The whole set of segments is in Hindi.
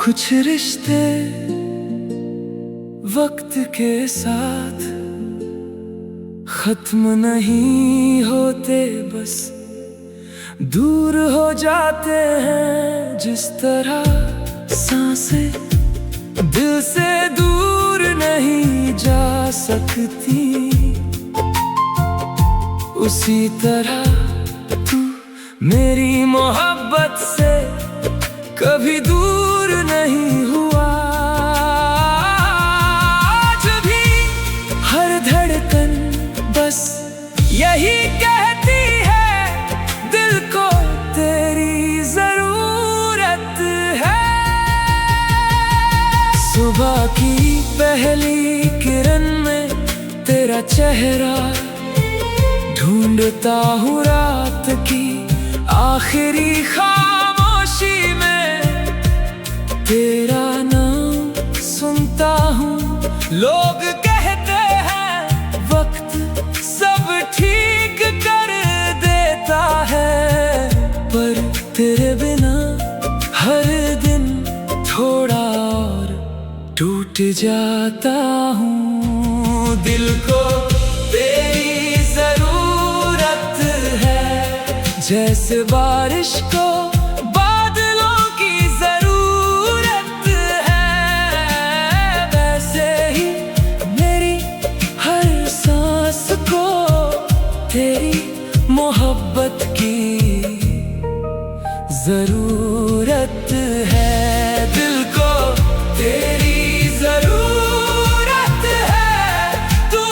कुछ रिश्ते वक्त के साथ खत्म नहीं होते, बस दूर हो जाते हैं। जिस तरह सांसें दिल से दूर नहीं जा सकती, उसी तरह तू मेरी मोहब्बत से कभी दूर नहीं हुआ। आज भी हर धड़कन बस यही कहती है, दिल को तेरी जरूरत है। सुबह की पहली किरण में तेरा चेहरा ढूंढता हूँ, रात की आखिरी खामोशी में तेरा नाम सुनता हूँ। लोग कहते हैं वक्त सब ठीक कर देता है, पर तेरे बिना हर दिन थोड़ा और टूट जाता हूँ। दिल को तेरी जरूरत है, जैसे बारिश को बादलों की जरूरत है, वैसे ही मेरी हर सांस को तेरी मोहब्बत की जरूरत है। दिल को तेरी जरूरत है, तू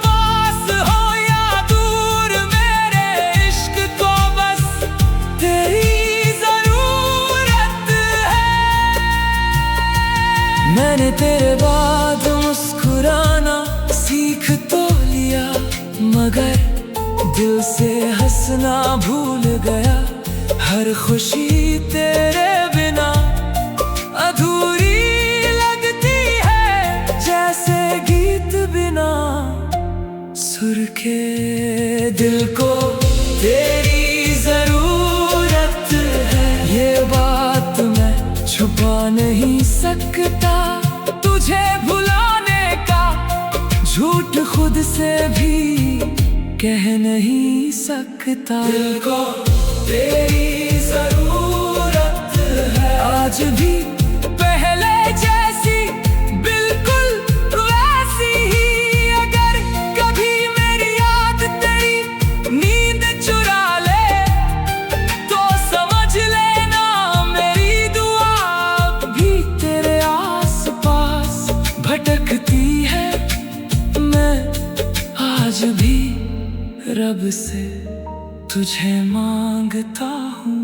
पास हो या दूर, मेरे इश्क को बस तेरी जरूरत है। मैंने तेरे बाद मुस्कुराना सीख तो लिया, मगर दिल से हंसना भूल गया। हर खुशी तेरे बिना अधूरी लगती है, जैसे गीत बिना सुर के। दिल को तेरी जरूरत है, ये बात मैं छुपा नहीं सकता। तुझे भुलाने का झूठ खुद से भी कह नहीं सकता। दिल को तेरी जरूरत है, आज भी पहले जैसी बिल्कुल वैसी ही। अगर कभी मेरी याद तेरी नींद चुरा ले, तो समझ लेना मेरी दुआ भी तेरे आसपास भटकती है। मैं आज भी रब से तुझे मांगता हूँ।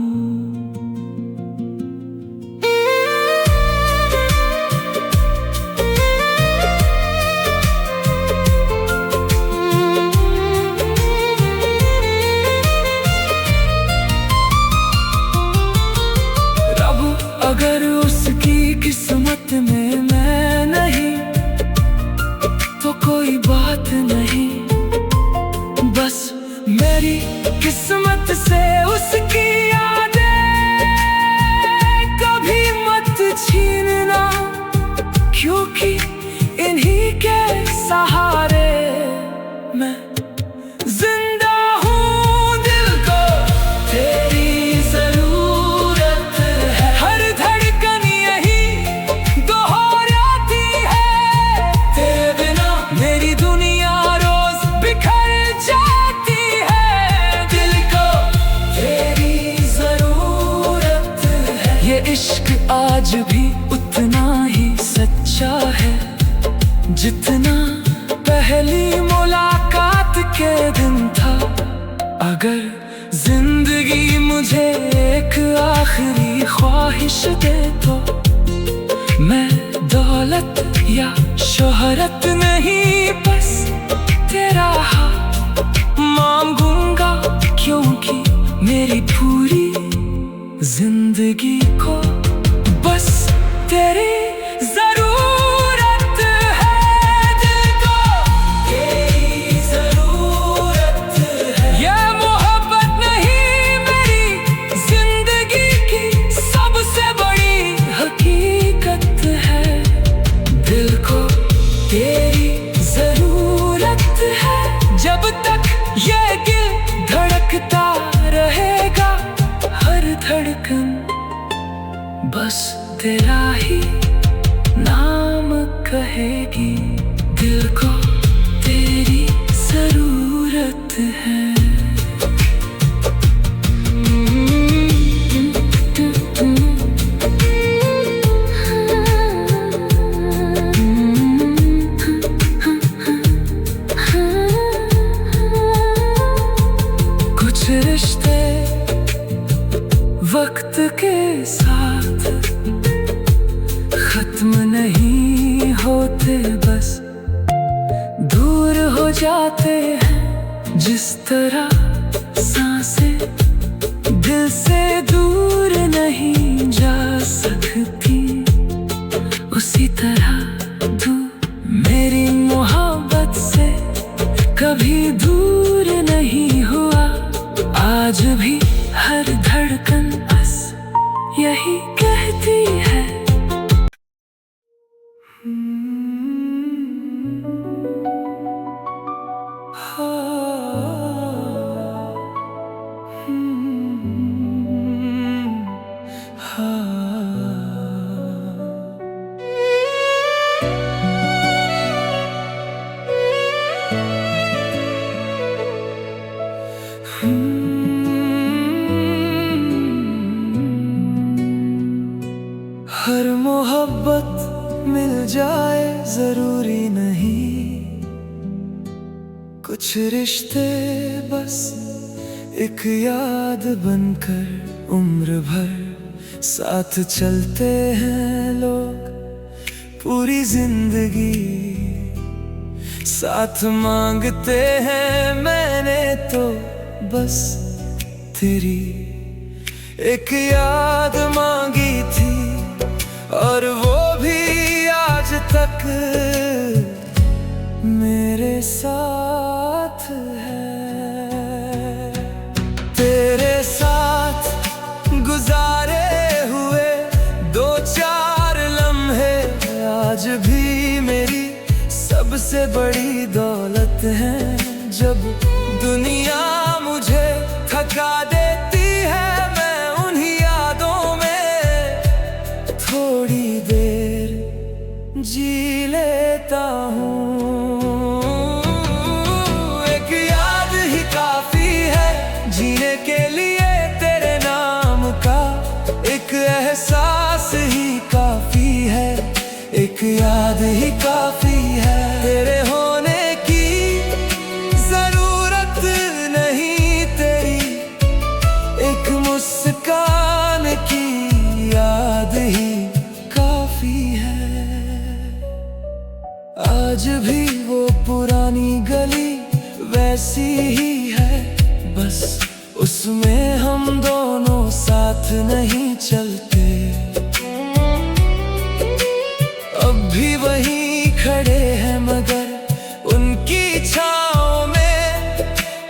रब अगर उसकी किस्मत में मैं नहीं, तो कोई बात नहीं, बस मेरी किस्मत से उसकी यादें कभी मत छीनना, क्योंकि इन्हीं के सहारे मैं जिंदा हूँ। दिल को तेरी जरूरत है, हर धड़कन यही दोहराती है। तेरे बिना मेरी दुनिया रोज बिखर जाती है। दिल को तेरी जरूरत है, ये इश्क आज भी उतना ही सच्चा है, जितना पहली मुलाकात के दिन था। अगर जिंदगी मुझे एक आखिरी ख्वाहिश दे, तो मैं दौलत या शोहरत नहीं बस तेरा हाथ मांगूंगा, क्योंकि मेरी पूरी जिंदगी को बस तेरी जरूरत है। दिल को तेरी जरूरत है। ये मोहब्बत नहीं मेरी जिंदगी की सबसे बड़ी हकीकत है। दिल को तेरी जरूरत है। जब तक ये दिल धड़कता रहेगा, हर धड़कन बस तेरा ही नाम कहेगी। दिल को तेरी जरूरत है। कुछ रिश्ते वक्त के साथ खत्म नहीं होते, बस दूर हो जाते हैं। जिस तरह सांसें दिल से दूर नहीं जा सकती, उसी तरह तू मेरी मोहब्बत से कभी दूर नहीं हुआ। आज भी हर धड़कन बस यही कहती है। हर मोहब्बत मिल जाए जरूरी नहीं, कुछ रिश्ते बस एक याद बनकर उम्र भर साथ चलते हैं लोग। पूरी जिंदगी साथ मांगते हैं। मैंने तो बस तेरी एक याद मांगी थी, और वो भी आज तक मेरे साथ है। तेरे साथ गुजारे हुए 2-4 लम्हे आज भी मेरी सबसे बड़ी दौलत है। जब दुनिया मुझे थका देती है, मैं उन्हीं यादों में थोड़ी देर जी लेता हूँ। एक याद ही काफी है जीने के लिए, तेरे नाम का एक एहसास ही काफी है। एक याद ही काफी है। तेरे होने की जरूरत नहीं, तेरी एक मुस्कान की याद ही काफी है। आज भी वो पुरानी गली वैसी ही है, बस उसमें हम दोनों साथ नहीं चलते। अब भी वहीं खड़े हैं, मगर उनकी छाँव में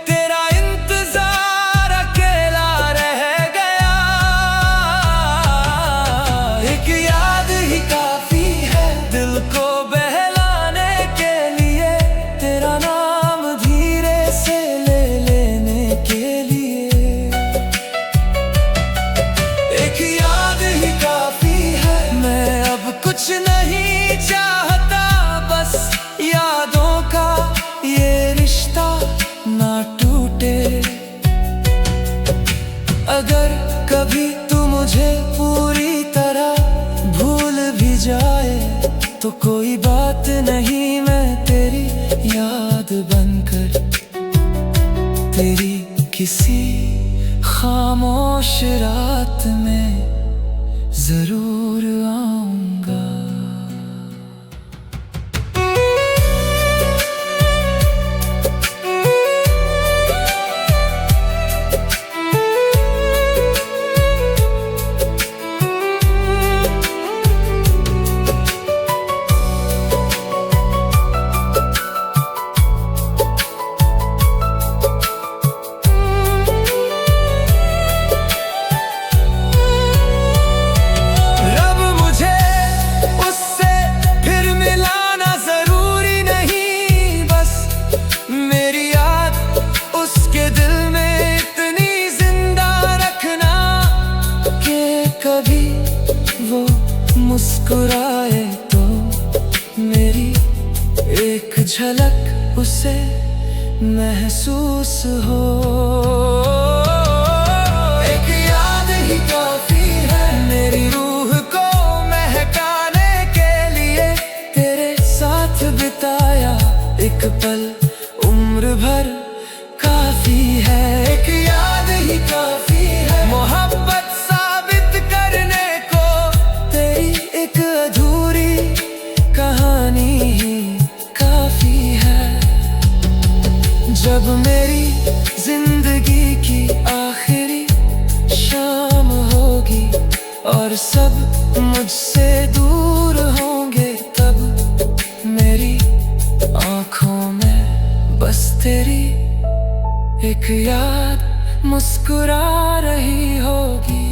तेरा इंतजार अकेला रह गया। एक याद ही काफी है दिल को बहलाने के लिए, तेरा नाम धीरे से ले लेने के लिए। एक याद ही काफी है। मैं अब कुछ नहीं चाहता, बस यादों का ये रिश्ता ना टूटे। अगर कभी तू मुझे पूरी तरह भूल भी जाए तो कोई बात नहीं, मैं तेरी याद बनकर तेरी किसी खामोश रात में जरूर आऊंगा। झलक उसे महसूस हो। एक याद ही काफी है मेरी रूह को महकाने के लिए। तेरे साथ बिताया एक पल उम्र भर काफी है। एक याद ही काफी है मोहब्बत साबित करने को। तेरी एक अधूरी कहानी ही काफी है। जब मेरी जिंदगी की आखिरी शाम होगी और सब मुझसे दूर होंगे, तब मेरी आँखों में बस तेरी एक याद मुस्कुरा रही होगी।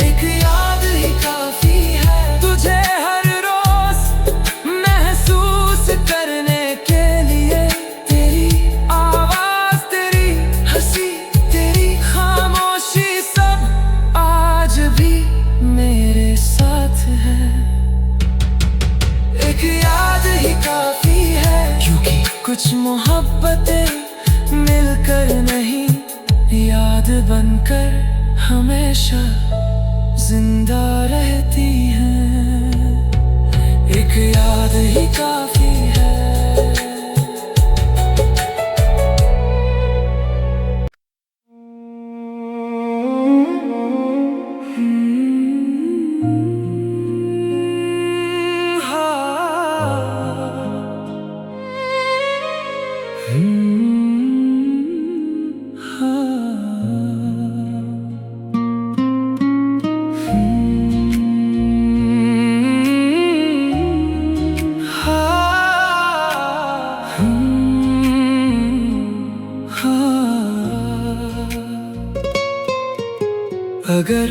एक याद ही काफी है तुझे हर रोज महसूस करने के लिए। तेरी आवाज, तेरी हंसी, तेरी खामोशी सब आज भी मेरे साथ है। एक याद ही काफी है क्योंकि कुछ मोहब्बतें मिलकर नहीं, याद बनकर हमेशा जिंदा रहती हैं। एक याद ही काफी है। अगर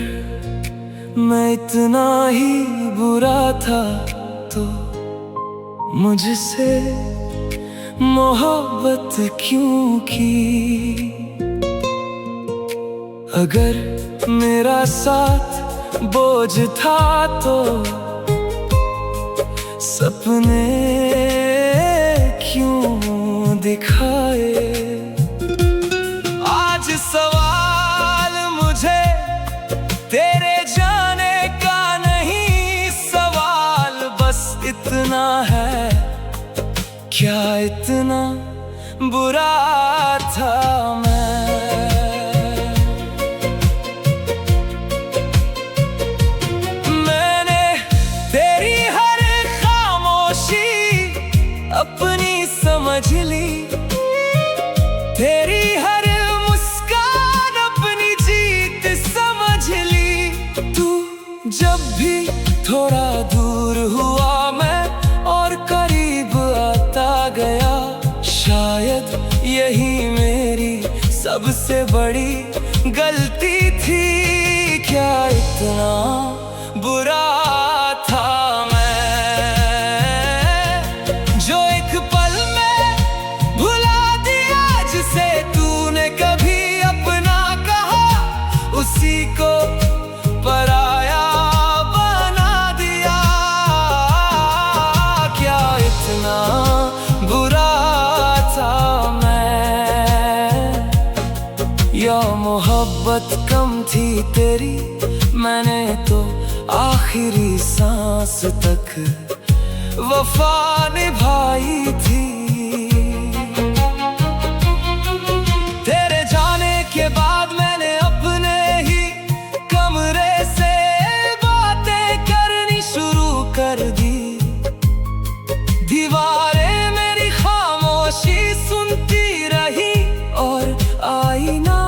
मैं इतना ही बुरा था तो मुझसे मोहब्बत क्यों की। अगर मेरा साथ बोझ था तो सपने क्यों दिखाए। आज सवाल मुझे तेरे जाने का नहीं, सवाल बस इतना है, क्या इतना बुरा था मैं। मैंने तेरी हर खामोशी अपनी समझ ली, तेरी हर मुस्कान अपनी जीत समझ ली। तू जब भी थोड़ा दूर हुआ मैं और करीब आता गया। शायद यही मेरी सबसे बड़ी गलती थी, क्या इतना बुरा था मैं जो एक पल में भुला दिया। जिसे तूने कभी अपना कहा उसी को पराया बना दिया। क्या इतना बुरा था मैं, या मोहब्बत कम थी तेरी। मैंने तो आखिरी सांस तक वफा निभाई थी। तेरे जाने के बाद मैंने अपने ही कमरे से बातें करनी शुरू कर दी। दीवारें मेरी खामोशी सुनती रही और आईना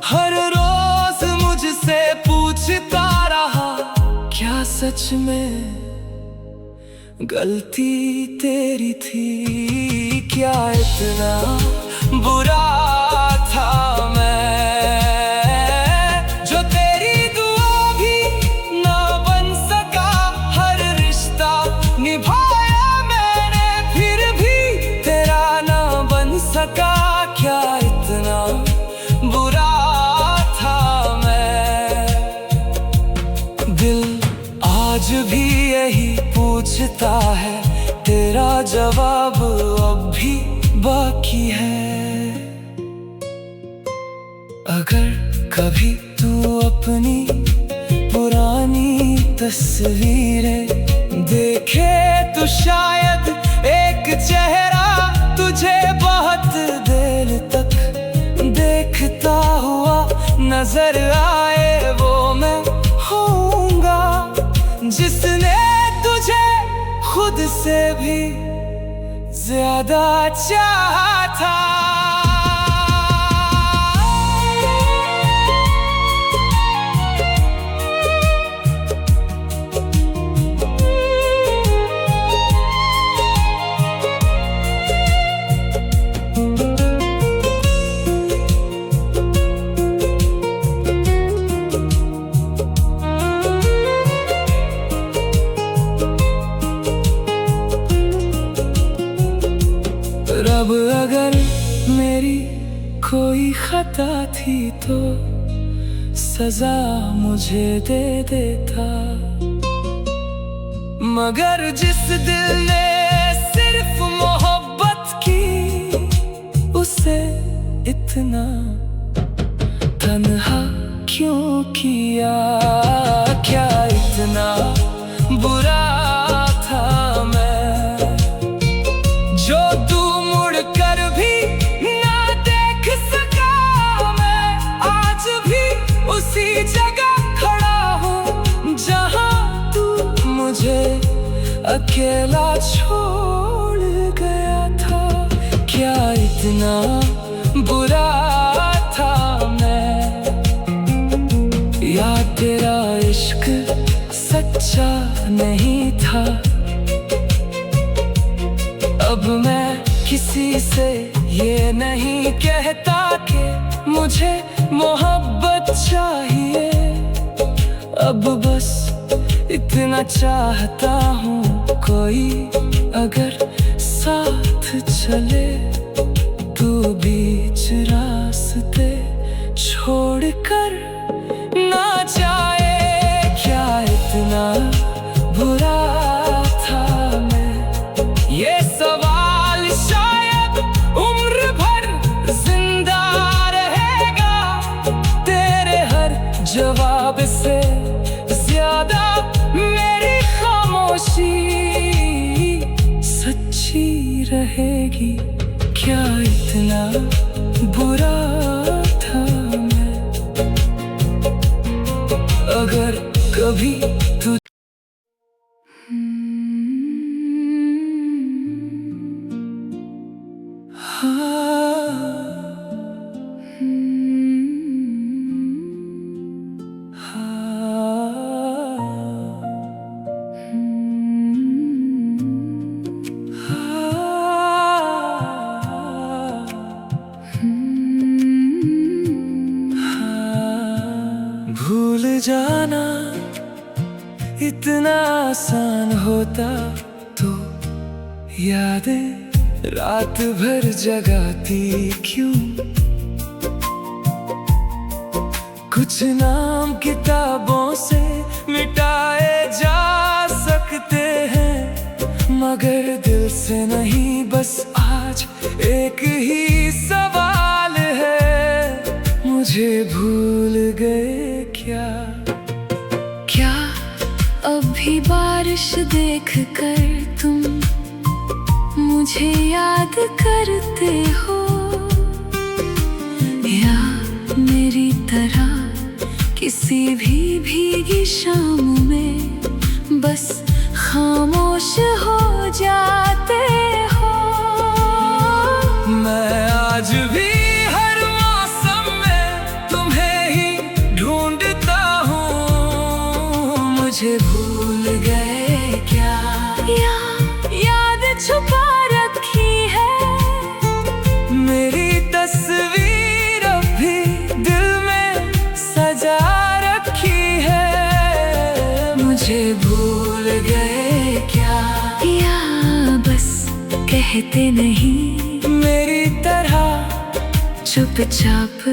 हर रोज मुझसे पूछता रहा, क्या सच में गलती तेरी थी। क्या इतना बुरा था मैं जो तेरी दुआ भी ना बन सका। हर रिश्ता निभाया मैंने फिर भी तेरा ना बन सका। क्या इतना बुरा था मैं। दिल आज भी यही पूछता है, तेरा जवाब अब भी बाकी है। अगर कभी तू अपनी पुरानी तस्वीरें देखे तो शायद एक चेहरा तुझे बहुत देर तक देखता हुआ नजर आए। वो मैं होऊंगा जिसने तुझे खुद से भी ज्यादा चाहा था। अब अगर मेरी कोई खता थी तो सजा मुझे दे देता, मगर जिस दिल ने सिर्फ मोहब्बत की उसे इतना तन्हा क्यों किया? क्या इतना बुरा था मैं जो तू मुड़कर भी ना देख सका? मैं आज भी उसी जगह खड़ा हूँ जहाँ तू मुझे अकेला छोड़ गया था। क्या इतना बुरा था मैं, या तेरा इश्क सच्चा नहीं था? अब मैं किसी से ये नहीं कहता कि मुझे मोहब्बत चाहिए, अब बस इतना चाहता हूँ कोई अगर साथ चले तो बीच रास्ते छोड़कर ना जाए। क्या इतना बुरा था मैं? ये सवाल शायद उम्र भर जिंदा रहेगा, तेरे हर जवाब से ज्यादा मेरी खामोशी सच्ची रहेगी। क्या इतना बुरा था मैं? अगर कभी तू भूल जाना इतना आसान होता तो यादें रात भर जगाती क्यों? कुछ नाम किताबों से मिटाए जा सकते हैं, मगर दिल से नहीं। बस आज एक ही सवाल है, मुझे भूल गए क्या? क्या अभी बारिश देख कर तुम मुझे याद करते हो, या मेरी तरह किसी भी भीगी शाम में बस खामोश हो जाते हो? मैं आज भी हर मौसम में तुम्हें ही ढूंढता हूँ, मुझे भूल गए क्या? या याद छुपा रखी है मेरी तस्वीर अब भी दिल में सजा रखी है, मुझे भूल गए क्या? या बस कहते नहीं मेरी तरह चुपचाप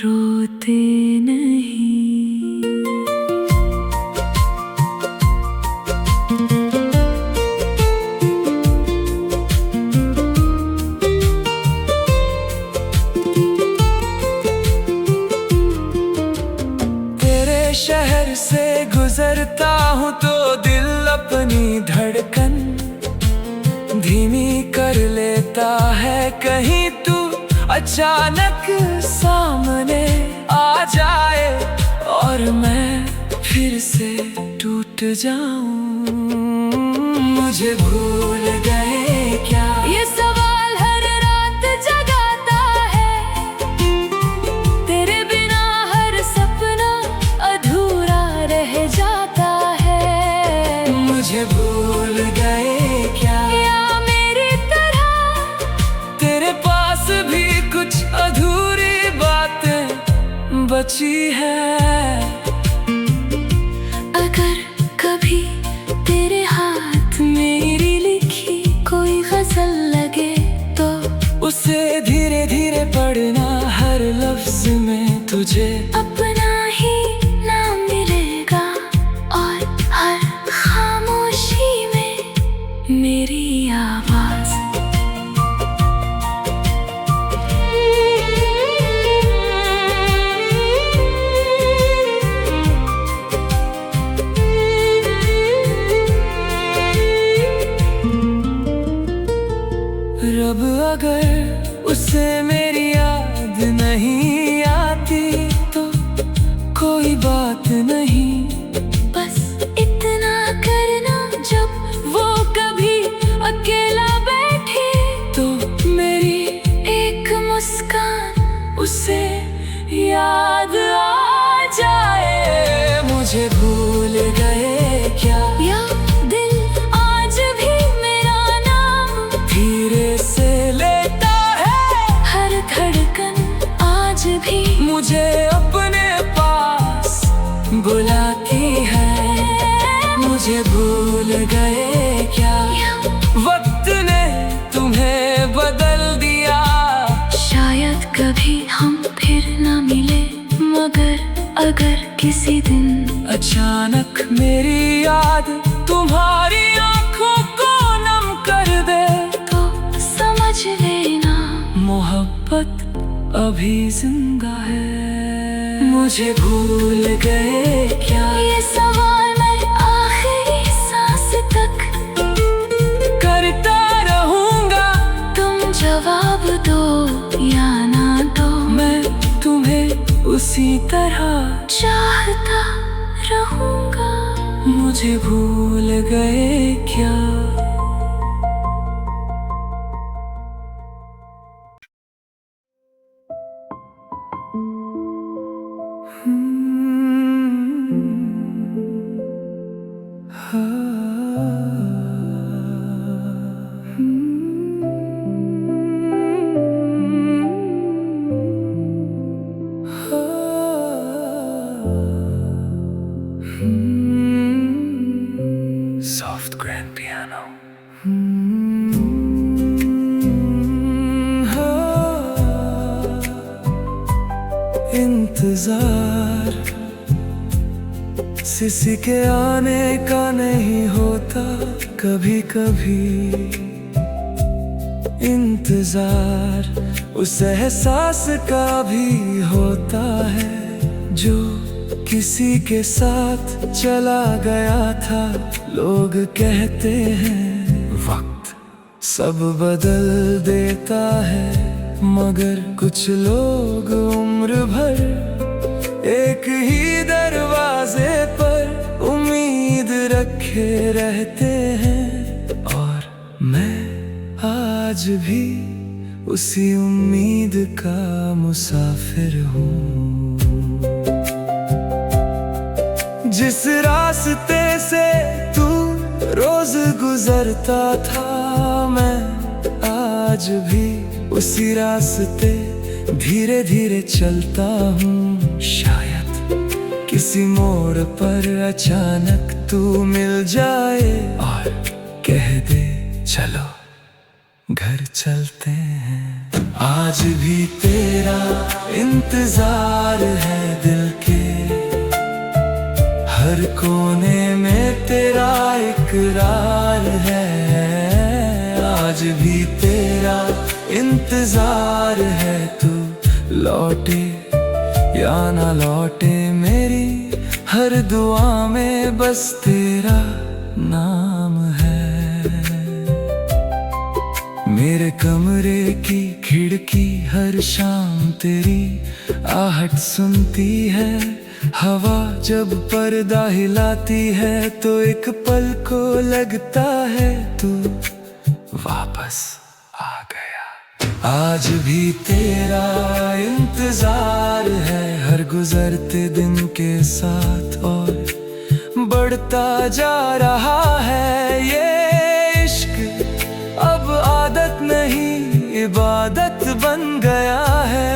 रोते नहीं? अचानक सामने आ जाए और मैं फिर से टूट जाऊं। मुझे भूल गए क्या, ये सवाल हर रात जगाता है। तेरे बिना हर सपना अधूरा रह जाता है। मुझे भूल गए क्या, या मेरी तरह तेरे पास भी कुछ अधूरी बातें बची है। अगर कभी तेरे हाथ मेरी लिखी कोई गजल लगे तो उसे धीरे धीरे पढ़ना, हर लफ्ज में तुझे अपना ही नाम मिलेगा और हर खामोशी में मेरी आवाज। रब अगर उसे मेरी याद नहीं आती तो कोई बात नहीं, बस इतना करना जब वो कभी अकेला बैठे तो मेरी एक मुस्कान उसे याद आ जाए। मुझे भूल गए क्या, या दिल आज भी मेरा नाम धीरे से लेता है। हर धड़कन आज भी मुझे अपने पास बुलाती है। मुझे भूल गए क्या, या वक्त ने तुम्हें बदल दिया। शायद कभी हम फिर ना मिले, मगर अगर किसी दिन अचानक मेरी याद तुम्हारी आंखों को नम कर दे तो समझ लेना मोहब्बत अभी जिंदा है। मुझे भूल गए क्या, ये सवाल मैं आखिरी सांस तक करता रहूंगा। तुम जवाब दो या ना दो, मैं तुम्हें उसी तरह चाहता रहूंगा। मुझे भूल गए क्या। Soft grand piano. इंतजार किसी के आने का नहीं होता, कभी कभी इंतजार उस एहसास का भी होता है जो किसी के साथ चला गया था। लोग कहते हैं वक्त सब बदल देता है, मगर कुछ लोग उम्र भर एक ही दरवाजे पर उम्मीद रखे रहते हैं। और मैं आज भी उसी उम्मीद का मुसाफिर हूँ। जिस रास्ते से तू रोज गुजरता था, मैं आज भी उसी रास्ते धीरे धीरे चलता हूँ। शायद किसी मोड़ पर अचानक तू मिल जाए और कह दे चलो घर चलते हैं। आज भी तेरा इंतजार है दिल के हर कोने में, तेरा इकरार है। आज भी तेरा इंतजार है, तू लौटे या ना लौटे, मेरी हर दुआ में बस तेरा नाम है। मेरे कमरे की खिड़की हर शाम तेरी आहट सुनती है। हवा जब पर्दा हिलाती है तो एक पल को लगता है तू वापस आ गया। आज भी तेरा इंतजार है हर गुजरते दिन के साथ, और बढ़ता जा रहा है ये इश्क। अब आदत नहीं इबादत बन गया है।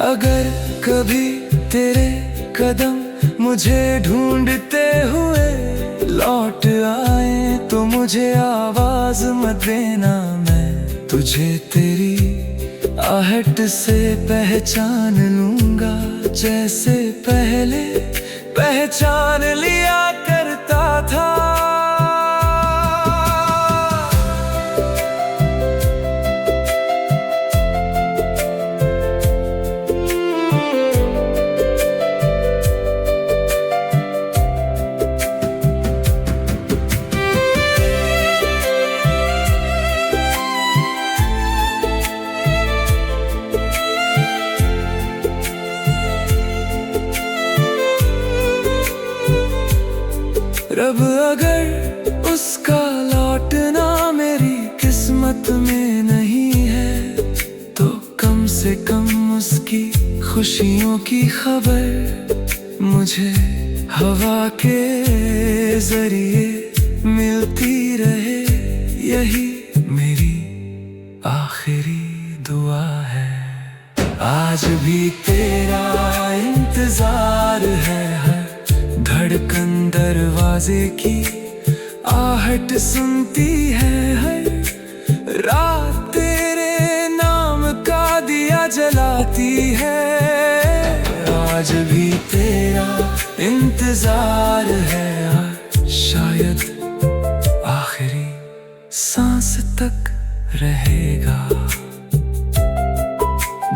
अगर कभी तेरे कदम मुझे ढूंढते हुए लौट आए तो मुझे आवाज मत देना, मैं तुझे तेरी आहट से पहचान लूंगा, जैसे पहले पहचान लिया करता था। रब अगर उसका लौटना मेरी किस्मत में नहीं है तो कम से कम उसकी खुशियों की खबर मुझे हवा के जरिए मिलती रहे। यही मेरी आखिरी दुआ है। आज भी तेरा इंतजार है हर धड़कन दरवाजे की आहट सुनती है। हर रात तेरे नाम का दिया जलाती है। आज भी तेरा इंतजार है शायद आखिरी सांस तक रहेगा।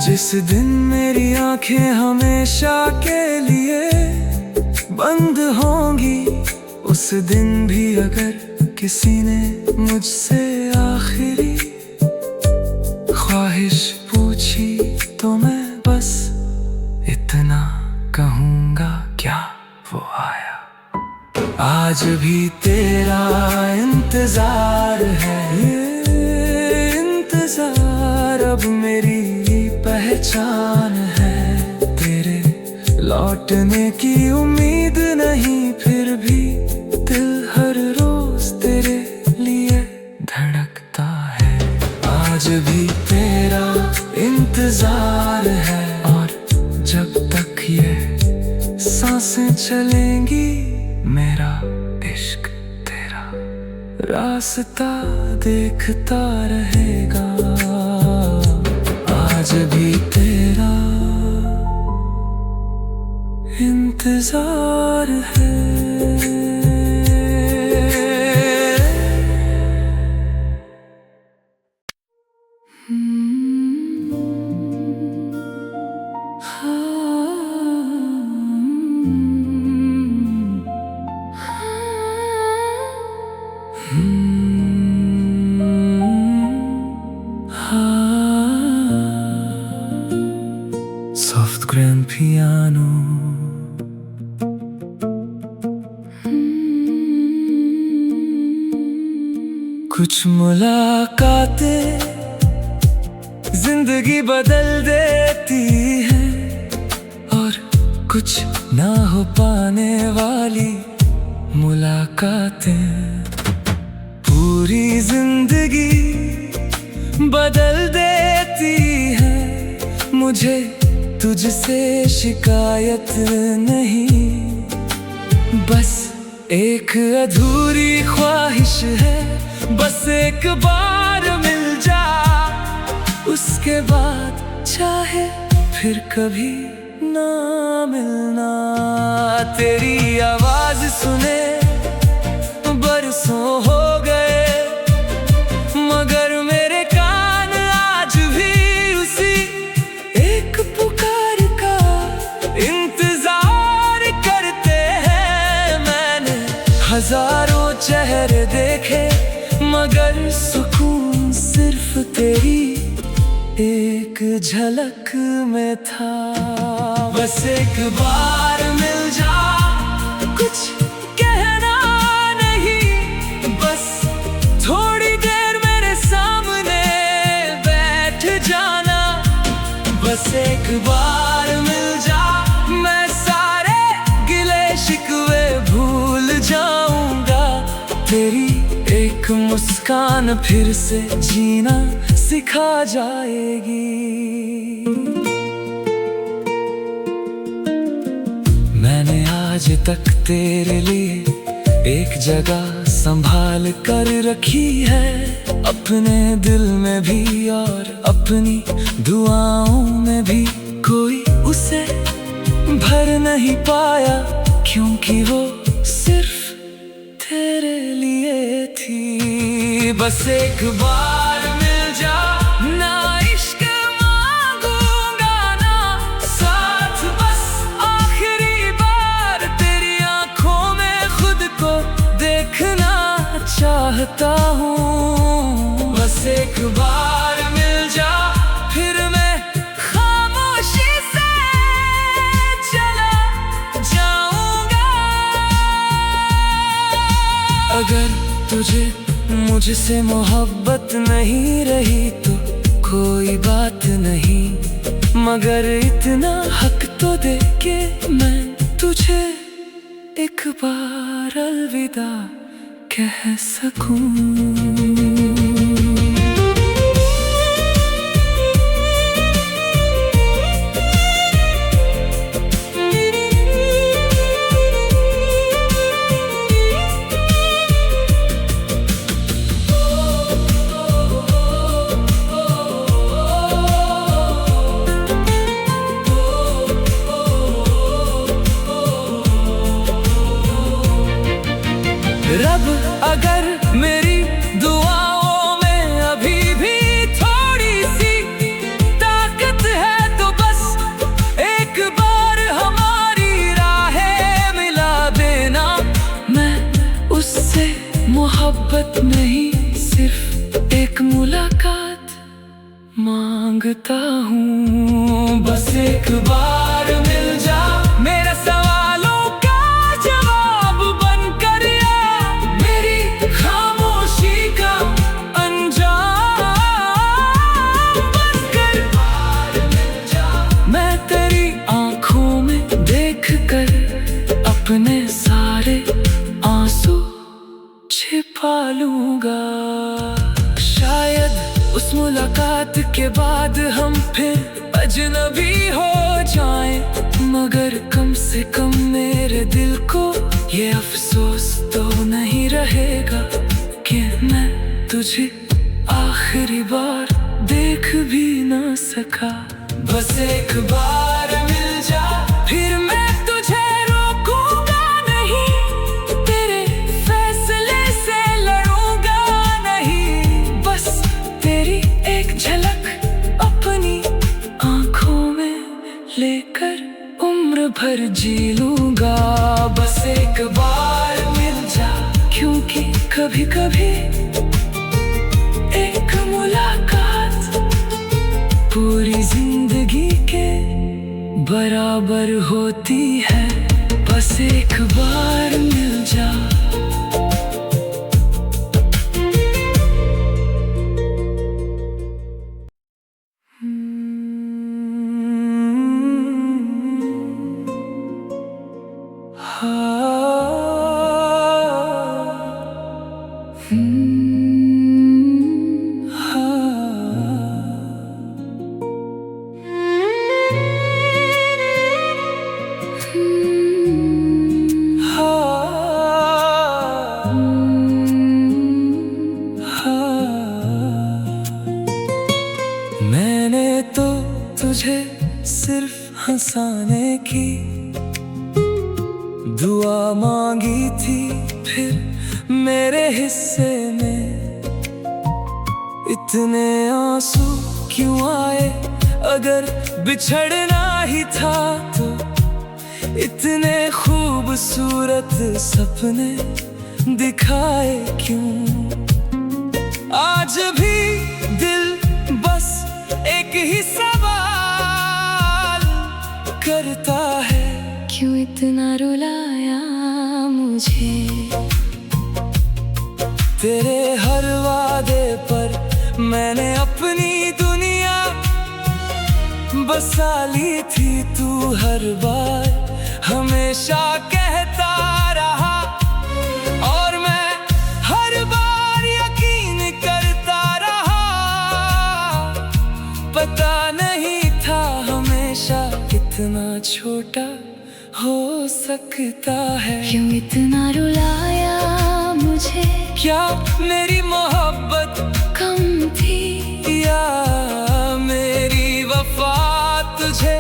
जिस दिन मेरी आंखें हमेशा के लिए बंद होंगी, उस दिन भी अगर किसी ने मुझसे आखिरी ख्वाहिश पूछी तो मैं बस इतना कहूँगा, क्या वो आया। आज भी तेरा इंतजार है, ये इंतजार अब मेरी पहचान है। तेरे लौटने की उम्मीद नहीं, फिर भी दिल हर रोज तेरे लिए धड़कता है। आज भी तेरा इंतजार है, और जब तक ये सांसें चलेंगी मेरा इश्क तेरा रास्ता देखता रहेगा। आज भी तेरा इंतजार है। Soft grand piano, कुछ मुलाकातें जिंदगी बदल देती है, और कुछ ना हो पाने वाली मुलाकातें पूरी जिंदगी बदल देती है। मुझे तुझसे शिकायत नहीं, बस एक अधूरी ख्वाहिश है, बस एक बार मिल जा, उसके बाद चाहे फिर कभी ना मिलना। तेरी आवाज सुने बरसों हो गए, मगर मेरे कान आज भी उसी एक पुकार का इंतजार करते हैं। मैंने हजारों चेहरे देखे, मगर सुकून सिर्फ सिर्फ तेरी एक झलक में था। बस एक बार मिल जा, कुछ कहना नहीं, बस थोड़ी देर मेरे सामने बैठ जाना। बस एक बार मिल जा, मैं सारे गिले शिकवे भूल जाऊंगा। तेरी एक मुस्कान फिर से जीना सिखा जाएगी। मैंने आज तक तेरे लिए एक जगह संभाल कर रखी है, अपने दिल में भी और अपनी दुआओं में भी। कोई उसे भर नहीं पाया, क्योंकि वो सिर्फ तेरे लिए थी। बस एक बार मिल जा, ना इश्क मांगूंगा ना साथ, बस आखिरी बार तेरी आंखों में खुद को देखना चाहता हूँ। बस एक बार मिल जा, फिर मैं खामोशी से चला जाऊंगा। अगर तुझे मुझसे मोहब्बत नहीं रही तो कोई बात नहीं, मगर इतना हक तो दे के मैं तुझे एक बार अलविदा कह सकूं। रब अगर मेरी दुआओं में अभी भी थोड़ी सी ताकत है, तो बस एक बार हमारी राहें मिला देना। मैं उससे मोहब्बत नहीं, सिर्फ एक मुलाकात मांगता हूँ। बस एक बार मिल जा, मेरा सवालों का जवाब बनकर या मेरी खामोशी का अंजाम बनकर। मिल जा, मैं तेरी आंखों में देख कर अपने सारे आंसू छिपा लूंगा। शायद उस मुलाकात के बाद हम फिर अजनबी हो जाएं, मगर कम से कम मेरे दिल को ये अफसोस तो नहीं रहेगा कि मैं तुझे आखिरी बार देख भी ना सका। बस एक बार मिल जा, फिर मैं तुझे रोकूंगा नहीं, तेरे फैसले से लड़ूंगा नहीं। बस तेरी एक झलक अपनी आंखों में लेकर उम्र भर जी लूंगा। बस एक बार मिल जा, क्योंकि कभी कभी एक मुलाकात पूरी जिंदगी के बराबर होती है। बस एक बार मिल जा। मैंने तो तुझे सिर्फ हंसाने की दुआ मांगी थी, फिर मेरे हिस्से में इतने आंसू क्यों आए? अगर बिछड़ना ही था तो इतने खूबसूरत सपने दिखाए क्यों? आज भी दिल ही सवाल करता है, क्यों इतना रुलाया मुझे। तेरे हर वादे पर मैंने अपनी दुनिया बसा ली थी। तू हर बार हमेशा कहता रहा और मैं हर बार यकीन करता रहा। पता नहीं था हमेशा इतना छोटा हो सकता है। क्यों इतना रुलाया मुझे, क्या मेरी मोहब्बत कम थी या मेरी वफा तुझे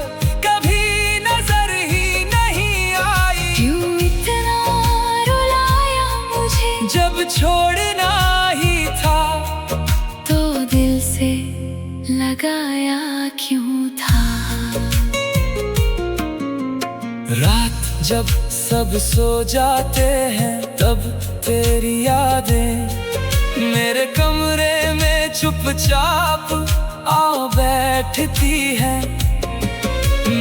कभी नजर ही नहीं आई। क्यों इतना रुलाया मुझे, जब छोड़ना ही था तो दिल से लगाया क्यों था। रात जब सब सो जाते हैं तब तेरी यादें मेरे कमरे में चुपचाप आ बैठती है।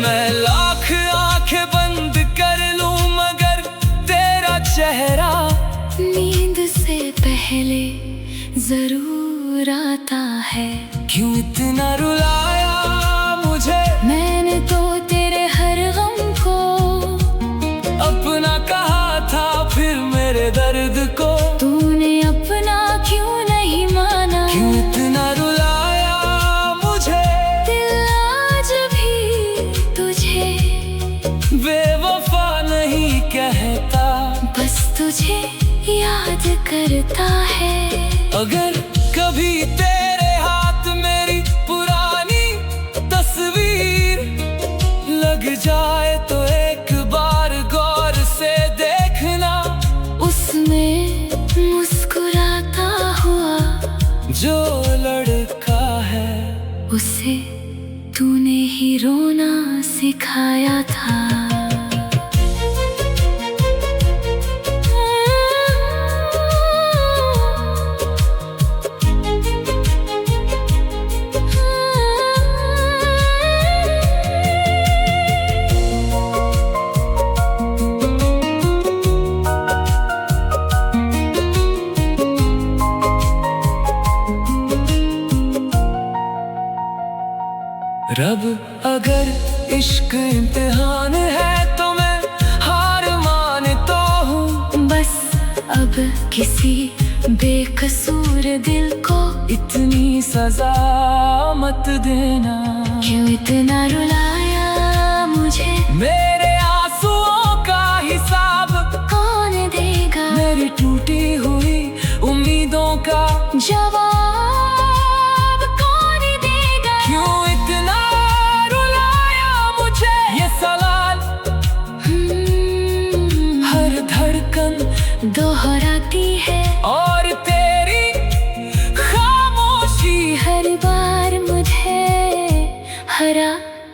मैं लाख आंखें बंद कर लूं मगर तेरा चेहरा नींद से पहले जरूर आता है। क्यों इतना रुलाया मुझे, मैंने तो तेरे हर गम को अपना कहा था फिर मेरे दर्द को तूने अपना क्यों नहीं माना। क्यों इतना रुलाया मुझे, दिल आज भी तुझे बेवफा नहीं कहता, बस तुझे याद करता है। अगर कभी तेरे हाथ मेरी पुरानी तस्वीर लग जाए तो एक बार गौर से देखना। उसमें मुस्कुराता हुआ जो लड़का है उसे तूने ही रोना सिखाया था। रब अगर इश्क इम्तिहान है तो मैं हार मानता हूँ। बस अब किसी बेकसूर दिल को इतनी सजा मत देना। क्यों इतना रुलाया मुझे, मेरे आंसुओं का हिसाब कौन देगा। मेरी टूटी हुई उम्मीदों का जवाब कौन देगा। क्यों इतना रुलाया मुझे, ये सवाल हर धड़कन दोहराती है और तेरी खामोशी हर बार मुझे हरा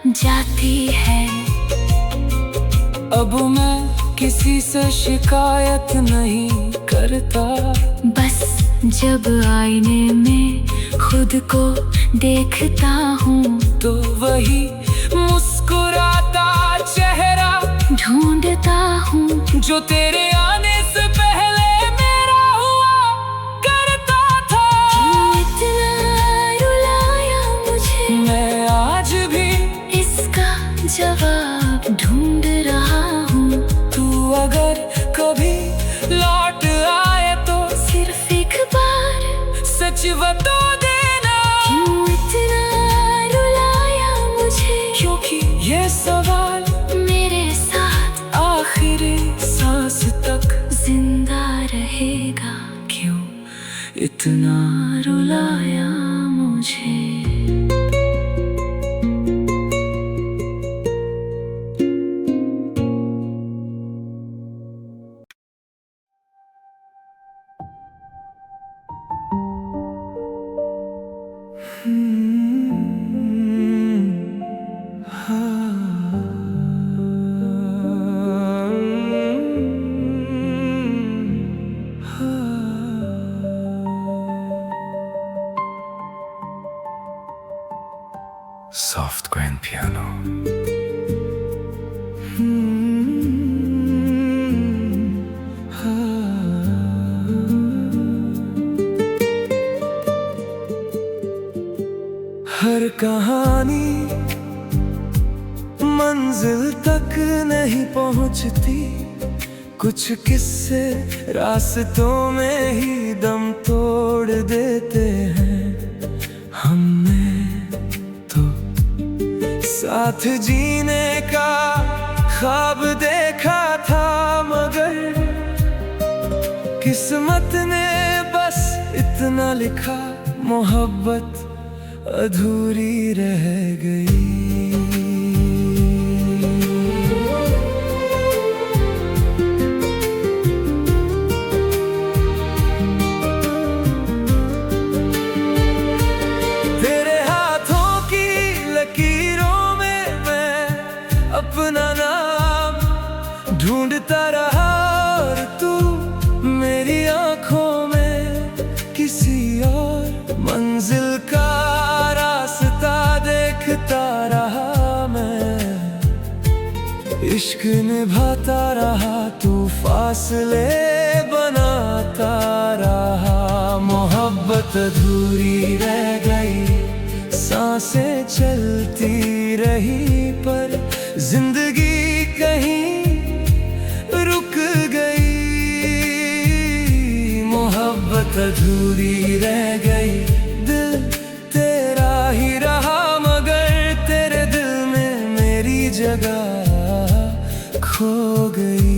जाती है। अब मैं किसी से शिकायत नहीं करता, बस जब आईने में खुद को देखता हूँ तो वही मुस्कुराता चेहरा ढूंढता हूँ जो तेरे आने से पहले मेरा हुआ करता था। क्यों इतना रुलाया मुझे, मैं आज भी इसका जवाब ढूंढ रहा हूँ। तू अगर कभी लौट आए तो सिर्फ एक बार सच बता देना। क्यों इतना रुलाया मुझे, क्योंकि ये सवाल मेरे साथ आखिरी सांस तक जिंदा रहेगा। क्यों इतना रुलाया मुझे। soft grand piano. हर कहानी मंजिल तक नहीं पहुंचती, कुछ किस्से रास्तों में ही दम तोड़ देते हैं। हमने तो साथ जीने का ख्वाब देखा था, मगर किस्मत ने बस इतना लिखा, मोहब्बत अधूरी रह गई। तेरे हाथों की लकीरों में मैं अपना नाम ढूंढता रहा, और तू मेरी आंखों में किसी और मंजिल का देखता रहा। मैं इश्क निभाता रहा, तू फासले बनाता रहा। मोहब्बत अधूरी रह गई, सांसें चलती रही, पर जिंदगी कहीं रुक गई। मोहब्बत अधूरी रह गई, दिल तेरा ही रहा, मगर तेरे दिल में मेरी जगह खो गई।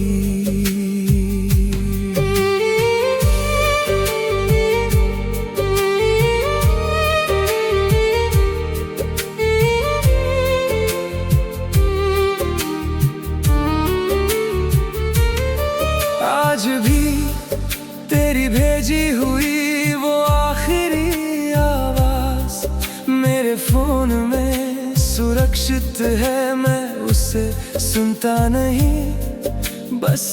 आज भी तेरी भेजी हुई वो आखिरी आवाज मेरे फोन में सुरक्षित है, मैं उसे सुनता नहीं। बस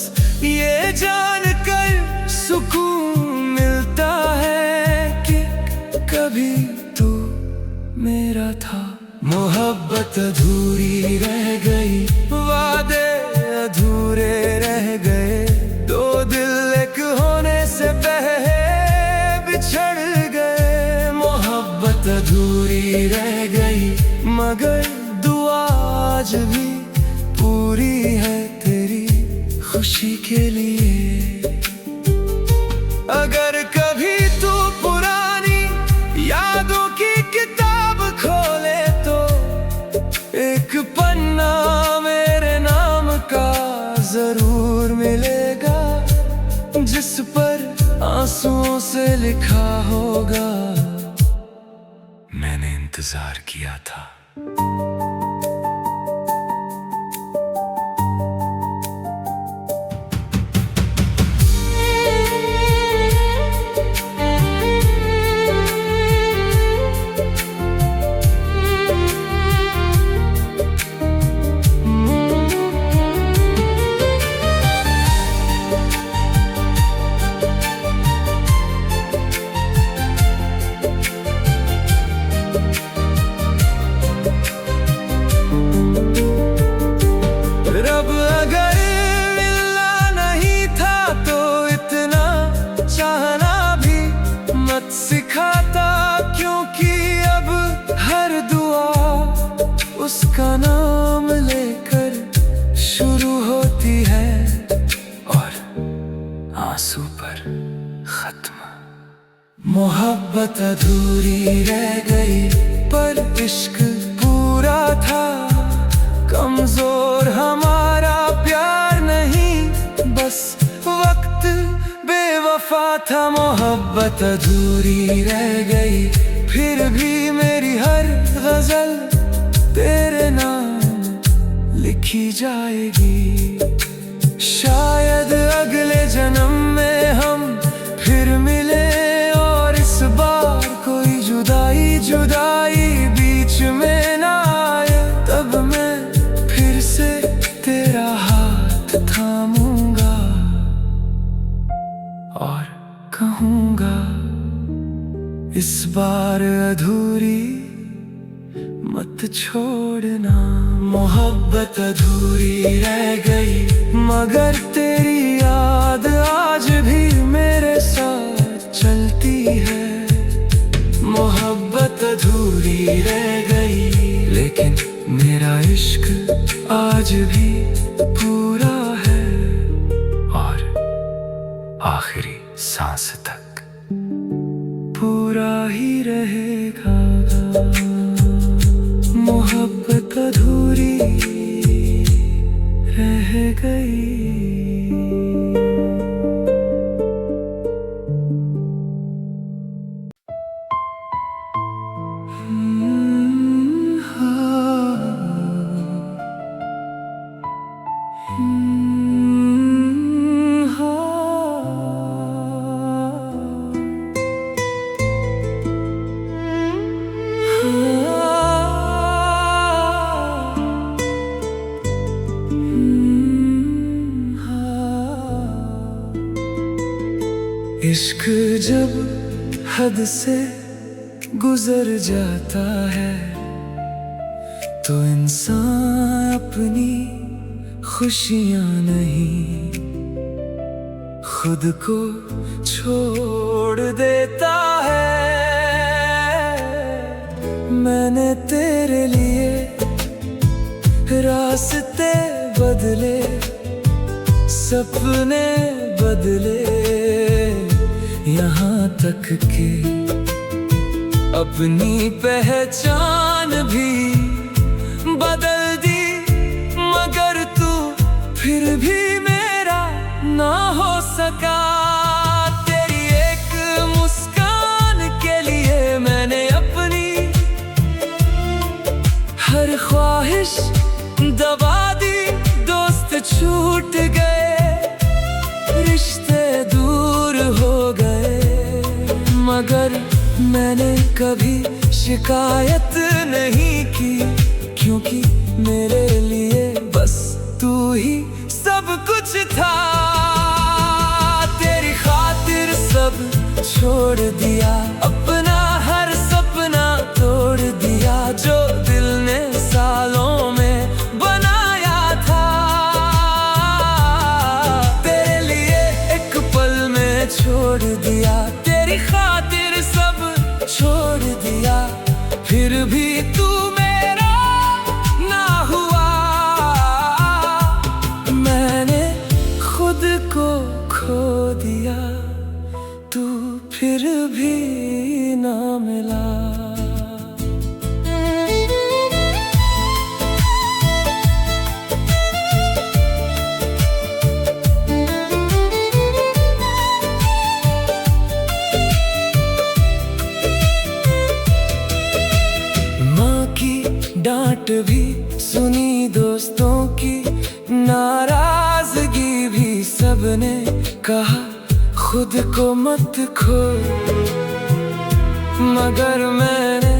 ये जानकर सुकून मिलता है कि कभी तू मेरा था। मोहब्बत अधूरी रह गई, वादे अधूरे रह गए, दो दिल एक होने से पहले बिछड़ गए। मोहब्बत अधूरी रह गई, मगर दुआ आज भी पूरी है तेरी खुशी के लिए। अगर कभी तू पुरानी यादों की किताब खोले तो एक पन्ना मेरे नाम का जरूर मिलेगा, जिस पर आंसुओं से लिखा होगा, मैंने इंतजार किया था। रब अगर मिलना नहीं था तो इतना चाहना भी मत सिखाता, क्योंकि अब हर दुआ उसका नाम लेकर शुरू होती है, और आंसू पर खत्म। मोहब्बत अधूरी रह गई, पर इश्क पूरा था। कमजोर हमारा प्यार नहीं, बस वक्त बेवफा था। मोहब्बत अधूरी रह गई, फिर भी मेरी हर गजल तेरे नाम लिखी जाएगी। शायद अगले जन्म में हम फिर मिले, और इस बार कोई जुदाई जुदाई बीच में ना आए। तब मैं फिर से तेरा हाथ थामूंगा और कहूंगा, इस बार अधूरी मत छोड़ना। मोहब्बत अधूरी रह गई मगर तेरी याद आज भी मेरे साथ चलती है। मोहब्बत अधूरी रह गई लेकिन मेरा इश्क आज भी पूरा है और आखिरी सांस तक पूरा ही रहेगा। मोहब्बत अधूरी रह गई। इश्क जब हद से गुजर जाता है तो इंसान अपनी खुशियां नहीं खुद को छोड़ देता है। मैंने तेरे लिए रास्ते बदले, सपने बदले, यहाँ तक के अपनी पहचान भी बदल दी, मगर तू फिर भी मेरा ना हो सका। तेरी एक मुस्कान के लिए मैंने अपनी हर ख्वाहिश दबा दी। दोस्त छूट गए, रिश्ते दूर हो गए, मगर मैंने कभी शिकायत नहीं की, क्योंकि मेरे लिए बस तू ही सब कुछ था। तेरी खातिर सब छोड़ दिया, अपना हर सपना तोड़ दिया, जो दिल ने सालों में बनाया था। तेरे लिए एक पल में छोड़ दिया, तेरी खातिर सब छोड़ दिया, फिर भी तू मेरा ना हुआ। मैंने खुद को खो दिया, तू फिर भी ना मिला। डांट भी सुनी दोस्तों की, नाराजगी भी सबने कहा खुद को मत खो, मगर मैंने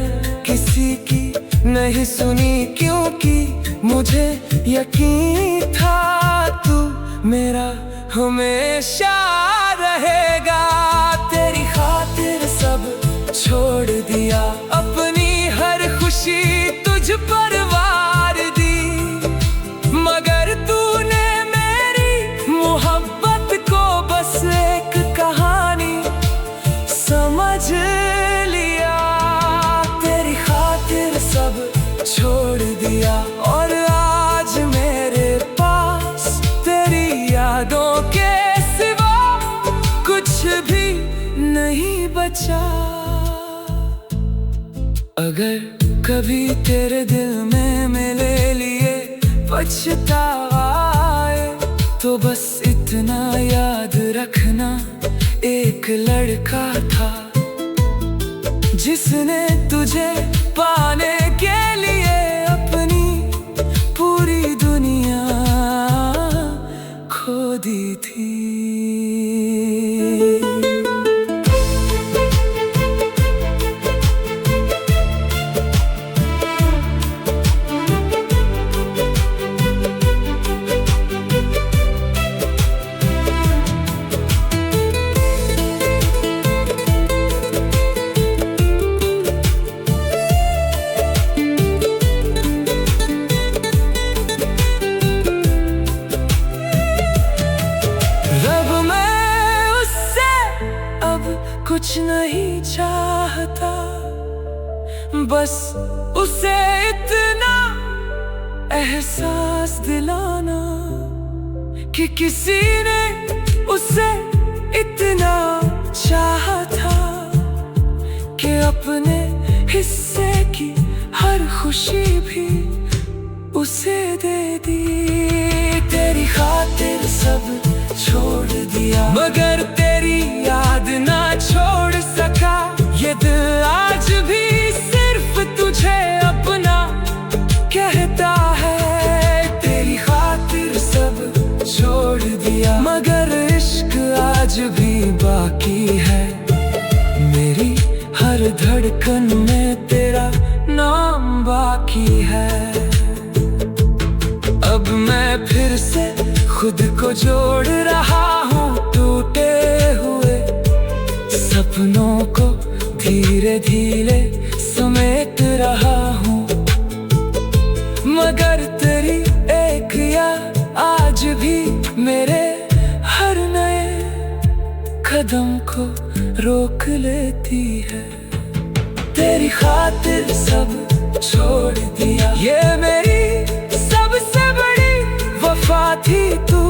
किसी की नहीं सुनी, क्योंकि मुझे यकीन था तू मेरा हमेशा रहेगा। तेरी खातिर सब छोड़ दिया, अपनी हर खुशी तुझ पर वार दी, मगर तूने मेरी मोहब्बत को बस एक कहानी समझ लिया। तेरी खातिर सब छोड़ दिया और आज मेरे पास तेरी यादों के सिवा कुछ भी नहीं बचा। अगर कभी तेरे दिल में मेरे लिए पछतावा आए, तो बस इतना याद रखना, एक लड़का था जिसने तुझे पाने के लिए अपनी पूरी दुनिया खो दी थी। कुछ नहीं चाहता, बस उसे इतना एहसास दिलाना कि किसी ने उसे इतना चाहा था कि अपने हिस्से की हर खुशी भी उसे दे दी। तेरी खातिर सब छोड़ दिया, मगर तेरी याद ना छोड़ सका। ये दिल आज भी सिर्फ तुझे अपना कहता है। तेरी खातिर सब छोड़ दिया, मगर इश्क आज भी बाकी है। मेरी हर धड़कन में तेरा नाम बाकी है। अब मैं फिर से खुद को जोड़ रहा हूँ टूटे हुए सपनों को, धीरे धीरे समेट रहा हूँ। मगर तेरी एक याद आज भी मेरे हर नए कदम को रोक लेती है। तेरी खातिर सब छोड़ दिया, ये मेरी सबसे बड़ी वफा थी। तू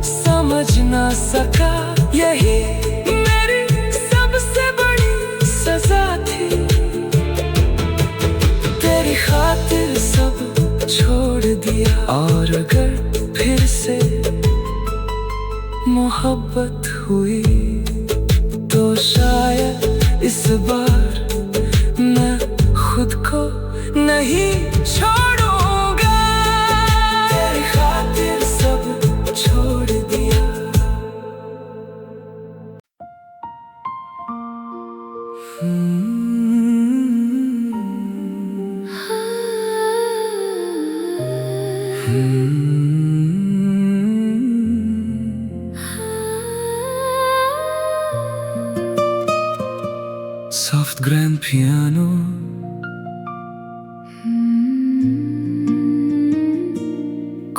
समझ ना सका, यही मेरी सबसे बड़ी सजा थी। तेरी खातिर सब छोड़ दिया, और अगर फिर से मोहब्बत हुई तो शायद इस बार मैं खुद को नहीं छोड़ूंगा। तेरी खातिर सब छोड़ दिया। Soft grand piano,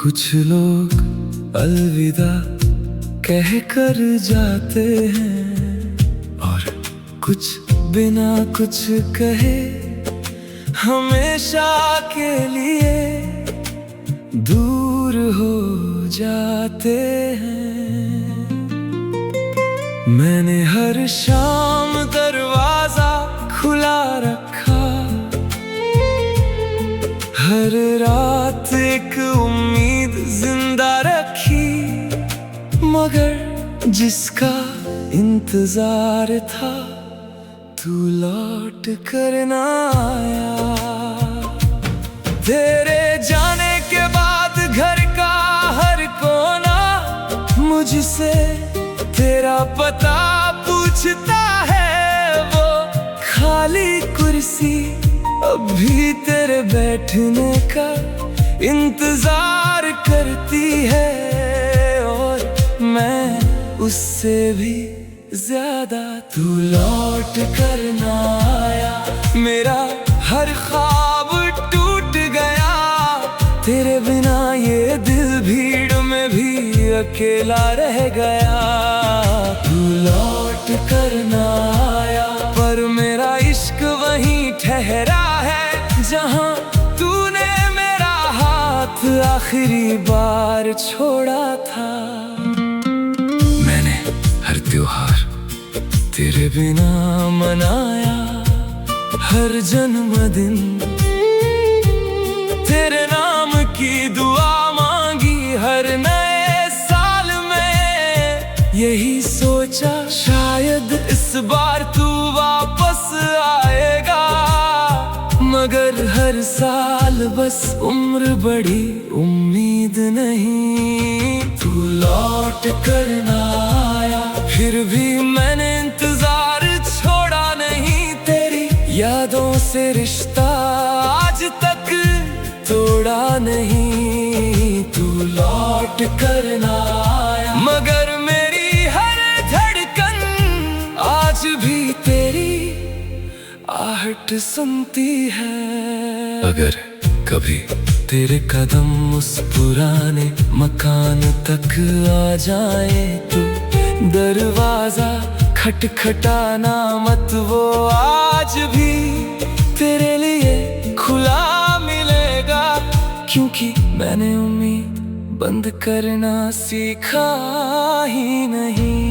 कुछ लोग अलविदा कह कर जाते हैं, और कुछ बिना कुछ कहे हमेशा के लिए दूर हो जाते हैं। मैंने हर शाम दरवाजा खुला रखा, हर रात एक उम्मीद जिंदा रखी, मगर जिसका इंतजार था तू लौट कर ना आया। तेरे जाने के बाद घर का हर कोना मुझसे तेरा पता पूछता है। वो खाली कुर्सी अभी तेरे बैठने का इंतजार करती है, और मैं उससे भी ज्यादा। तू लौट कर ना आया, मेरा हर ख्वाब टूट गया। तेरे बिना ये दिल भीड़ में भी अकेला रह गया। तू लौट कर ना आया, पर मेरा इश्क वहीं ठहरा है जहां तूने मेरा हाथ आखिरी बार छोड़ा था। मैंने हर त्योहार तेरे बिना मनाया, हर जन्मदिन तेरे नाम की दुआ मांगी। हर नए साल में यही सोचा शायद इस बार तू वापस आएगा, मगर हर साल बस उम्र बड़ी उम्मीद नहीं। तू लौट कर ना आया, फिर भी मैंने इंतजार छोड़ा नहीं। तेरी यादों से रिश्ता आज तक तोड़ा नहीं। तू लौट कर ना आया, मगर मेरी हर धड़कन आज भी तेरी आहट सुनती है। अगर कभी तेरे कदम उस पुराने मकान तक आ जाए तो दरवाजा खटखटाना मत, वो आज भी तेरे लिए खुला मिलेगा। क्योंकि मैंने उम्मीद बंद करना सीखा ही नहीं।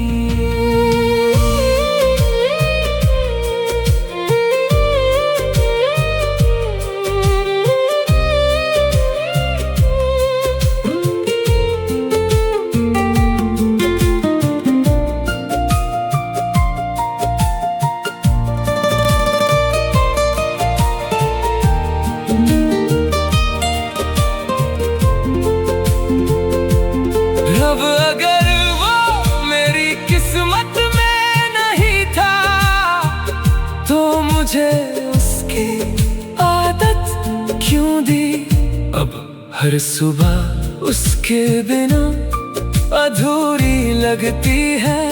अब अगर वो मेरी किस्मत में नहीं था, तो मुझे उसकी आदत क्यों दी। अब हर सुबह उसके बिना अधूरी लगती है,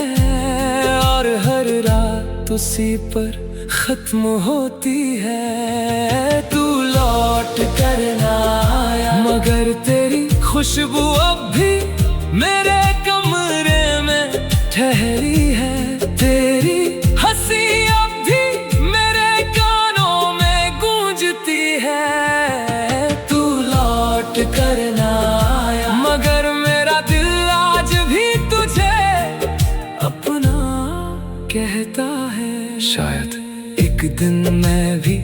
और हर रात उसी पर खत्म होती है। तू लौट कर ना आया, मगर तेरी खुशबू अब भी मेरे कमरे में ठहरी है। तेरी हंसी अब भी मेरे कानों में गूंजती है। तू लौट कर ना आया, मगर मेरा दिल आज भी तुझे अपना कहता है। शायद एक दिन मैं भी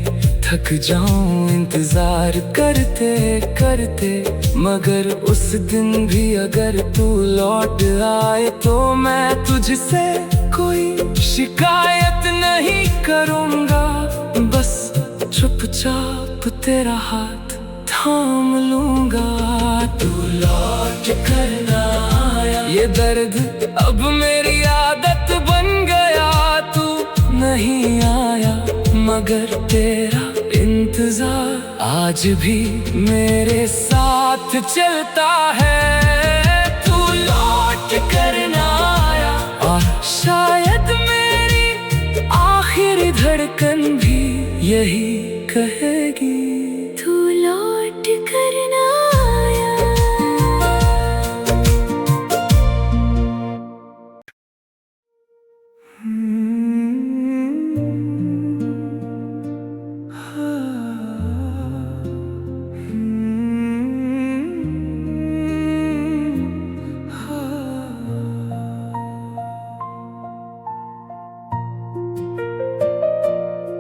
थक जाऊं इंतजार करते करते, मगर उस दिन भी अगर तू लौट आए, तो मैं तुझसे कोई शिकायत नहीं करूंगा। बस चुपचाप तेरा हाथ थाम लूंगा। तू लौट कर ना आया, ये दर्द अब मेरी आदत बन गया। तू नहीं आया, मगर तेरा इंतजार आज भी मेरे साथ चलता है। तू लौट कर ना आया, और शायद मेरी आखिरी धड़कन भी यही कहेगी। तू लौट कर ना आया।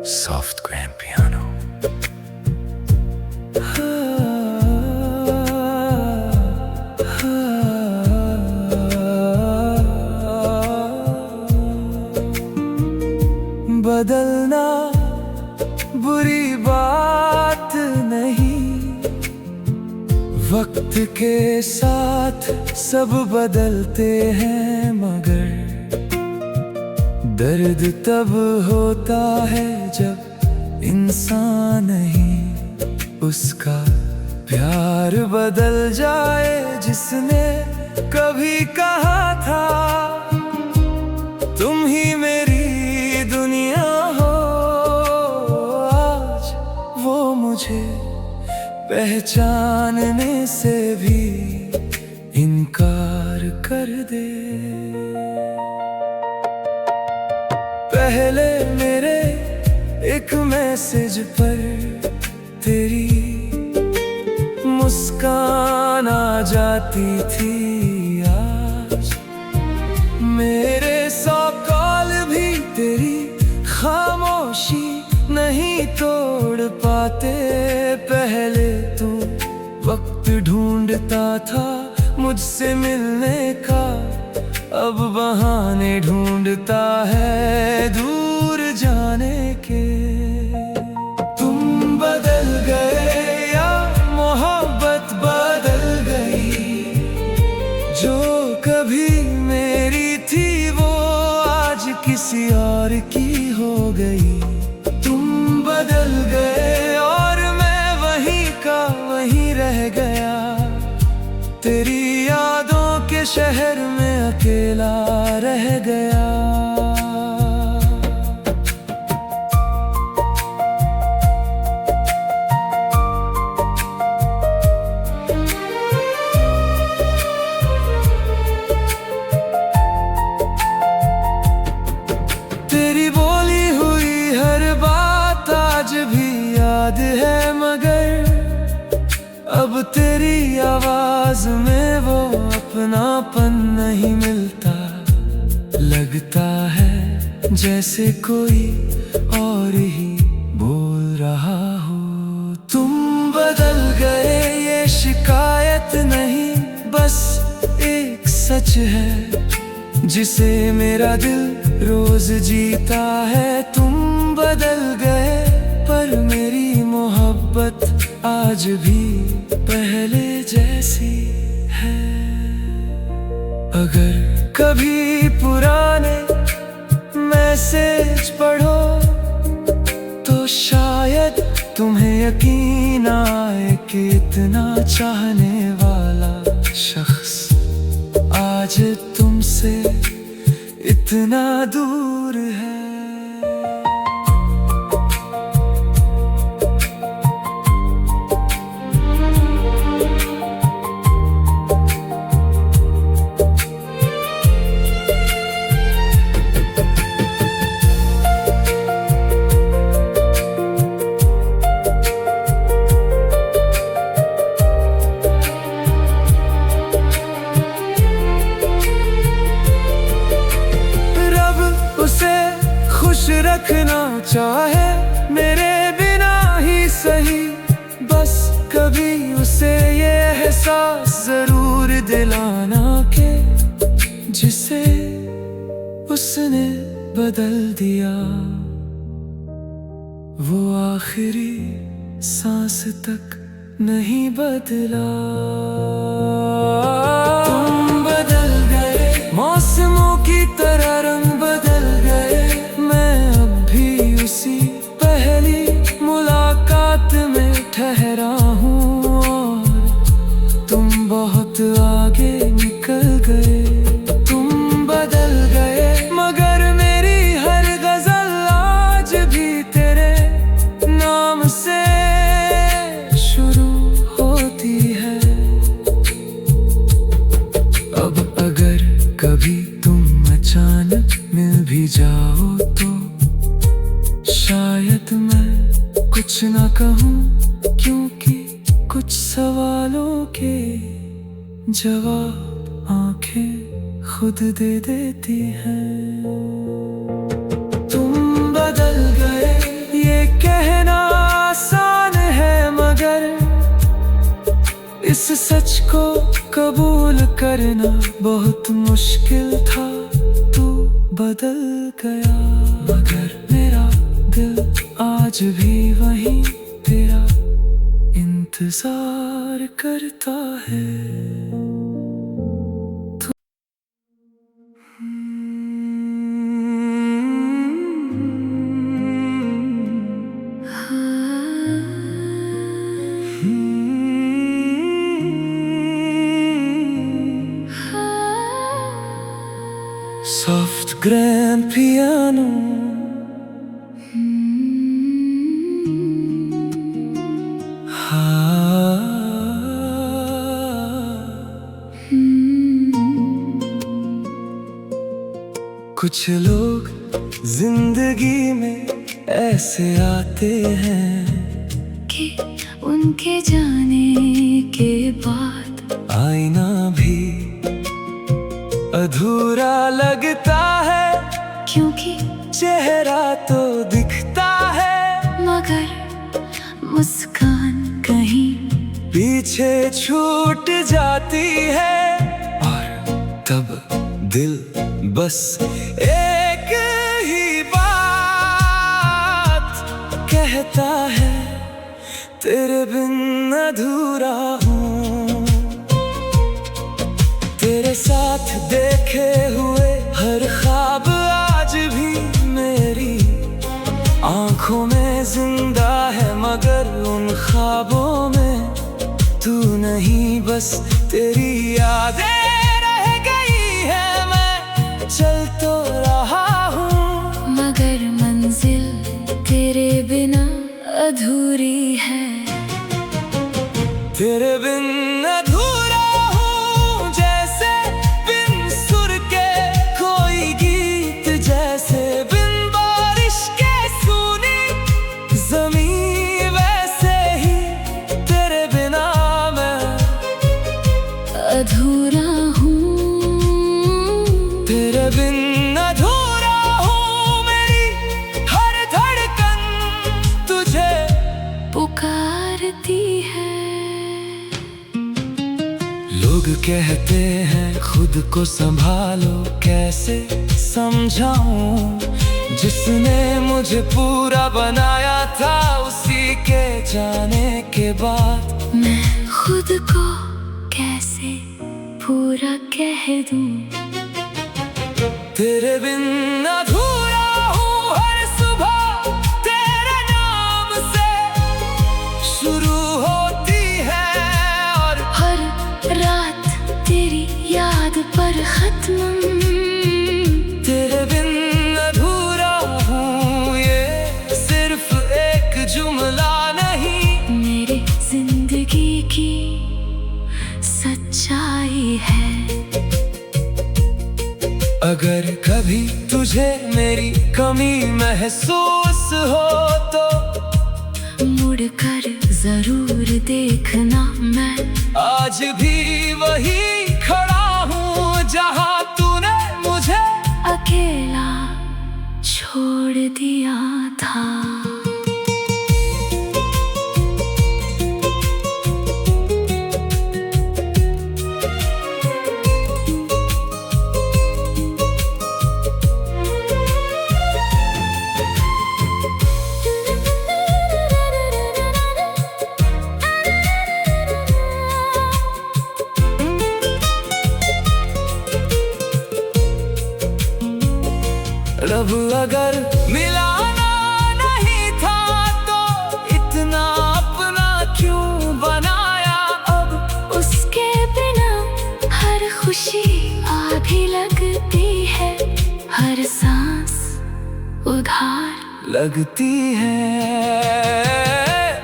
soft grand piano. बदलना बुरी बात नहीं, वक्त के साथ सब बदलते हैं, मगर दर्द तब होता है जब इंसान नहीं उसका प्यार बदल जाए। जिसने कभी कहा था तुम ही मेरी दुनिया हो, आज वो मुझे पहचानने से भी इनकार कर दे। पहले मेरे एक मैसेज पर तेरी मुस्कान आ जाती थी, आज मेरे 100 कॉल भी तेरी खामोशी नहीं तोड़ पाते। पहले तू वक्त ढूंढता था मुझसे मिलने का, अब बहाने ढूंढता है दूर जाने के। तुम बदल गए या मोहब्बत बदल गई, जो कभी मेरी थी वो आज किसी और की हो गई। तुम बदल गए और मैं वहीं का वहीं रह गया, तेरी यादों के शहर में अकेला रह गया। अब तेरी आवाज में वो अपनापन नहीं मिलता। लगता है जैसे कोई और ही बोल रहा हो। तुम बदल गए ये शिकायत नहीं, बस एक सच है जिसे मेरा दिल रोज जीता है। तुम बदल गए पर मेरी मोहब्बत आज भी पहले जैसी है। अगर कभी पुराने मैसेज पढ़ो तो शायद तुम्हें यकीन आए कि इतना चाहने वाला शख्स आज तुमसे इतना दूर है। रखना चाहे मेरे बिना ही सही, बस कभी उसे ये एहसास जरूर दिलाना के जिसे उसने बदल दिया वो आखिरी सांस तक नहीं बदला। तुम बदल गए मौसमों की तरह, रंग बदल गए, उसी पहली मुलाकात में ठहरा हूँ और तुम बहुत आगे निकल गए। तुम बदल गए मगर मेरी हर गजल आज भी तेरे नाम से शुरू होती है। अब अगर कभी तुम अचानक मिल भी जाओ तो शायद मैं कुछ ना कहूँ, क्योंकि कुछ सवालों के जवाब आंखें खुद दे देती हैं। तुम बदल गए ये कहना आसान है, मगर इस सच को कबूल करना बहुत मुश्किल था। तू बदल गया मगर मेरा दिल आज भी वहीं तेरा इंतजार करता है। Soft grand piano, कुछ लोग जिंदगी में ऐसे आते हैं कि उनके जाने के बाद आईना भी अधूरा लगता है, क्योंकि चेहरा तो दिखता है मगर मुस्कान कहीं पीछे छूट जाती है। और तब दिल बस एक ही बात कहता है, तेरे बिन अधूरा हूँ। तेरे साथ देखे हुए हर ख्वाब आज भी मेरी आंखों में जिंदा है, मगर उन ख्वाबों में तू नहीं, बस तेरी यादें रह गई है। मैं चल तो रहा हूँ मगर मंजिल तेरे बिना अधूरी है। तेरे बिन अधूरा हूँ, जैसे बिन सुर के कोई गीत, जैसे बिन बारिश के सूनी जमीन, वैसे ही तेरे बिना मैं लोग कहते हैं खुद को संभालो, कैसे समझाऊं जिसने मुझे पूरा बनाया था, उसी के जाने के बाद मैं खुद को कैसे पूरा कह दूं। तेरे बिन अधूरा हूँ, हर सुबह तेरे नाम से शुरू होती है और हर रात तेरी याद पर खत्म। तेरे बिन अधूरा हूँ, ये सिर्फ एक जुमला नहीं, मेरी जिंदगी की सच्चाई है। अगर कभी तुझे मेरी कमी महसूस हो तो मुड़कर जरूर देखना, मैं आज भी वही खड़ा हूँ जहाँ तूने मुझे अकेला छोड़ दिया था। रब अगर मिलाना नहीं था तो इतना अपना क्यों बनाया। अब उसके बिना हर खुशी आधी लगती है, हर सांस उधार लगती है।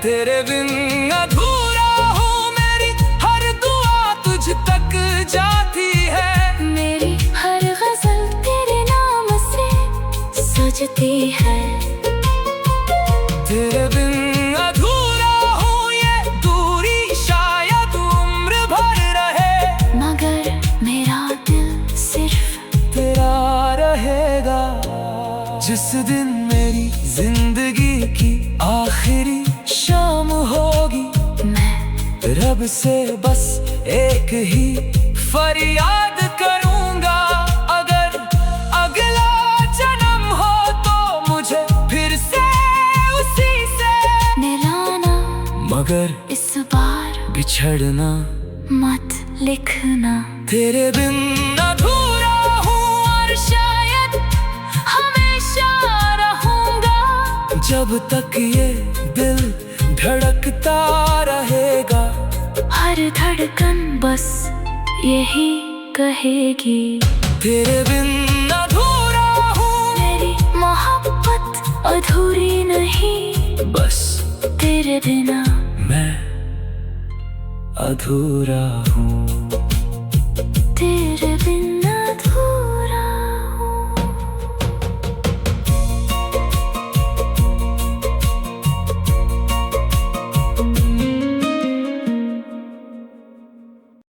तेरे बिन अधूरा हूँ, मेरी हर दुआ तुझ तक जाती है, मेरी हर गजल तेरे नाम से सजती है। तेरे बिन अधूरा हूँ, ये दूरी शायद उम्र भर रहे, मगर मेरा दिल सिर्फ तेरा रहेगा। जिस दिन मेरी जिंदगी की आखिरी शाम होगी, मैं रब से बस एक ही फरियाद करूंगा। अगर अगला जन्म हो तो मुझे फिर से उसी से मिलाना, मगर इस बार बिछड़ना मत लिखना। तेरे बिन अधूरा हूँ और शायद हमेशा रहूंगा, जब तक ये दिल धड़कता रहेगा। हर धड़कन बस यही कहेगी, तेरे बिन अधूरा हूँ, मेरी मोहब्बत अधूरी नहीं, बस तेरे बिना मैं अधूरा हूँ।